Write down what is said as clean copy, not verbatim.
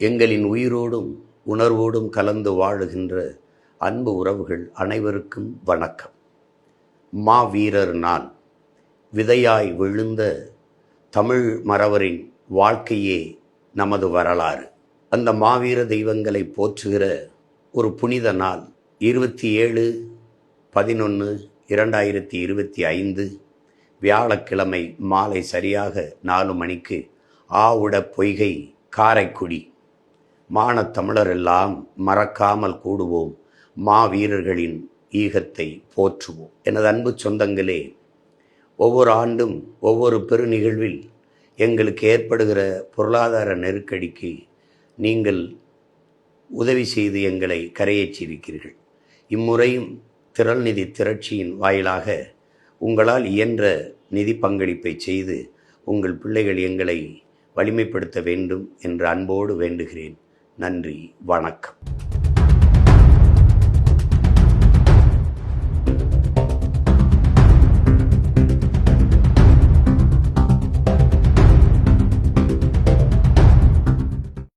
எங்களின் உயிரோடும் உணர்வோடும் கலந்து வாழுகின்ற அன்பு உறவுகள் அனைவருக்கும் வணக்கம். மாவீரர் நான், விதையாய் விழுந்த தமிழ் மறவரின் வாழ்க்கையே நமது வரலாறு. அந்த மாவீர தெய்வங்களை போற்றுகிற ஒரு புனித நாள் 27/11/2025 வியாழக்கிழமை மாலை சரியாக 4 மணிக்கு ஆவுட பொய்கை காரைக்குடி மானத்தமிழரெல்லாம் மறக்காமல் கூடுவோம், மாவீரர்களின் ஈகத்தை போற்றுவோம். எனது அன்பு சொந்தங்களே, ஒவ்வொரு ஆண்டும் ஒவ்வொரு பெரு நிகழ்வில் எங்களுக்கு ஏற்படுகிற பொருளாதார நெருக்கடிக்கு நீங்கள் உதவி செய்து எங்களை கரையேற்றியிருக்கிறீர்கள். இம்முறையும் திரள் நிதி திரட்சியின் வாயிலாக உங்களால் இயன்ற நிதி பங்களிப்பை செய்து உங்கள் பிள்ளைகள் எங்களை வலிமைப்படுத்த வேண்டும் என்று அன்போடு வேண்டுகிறேன். நன்றி, வணக்கம்.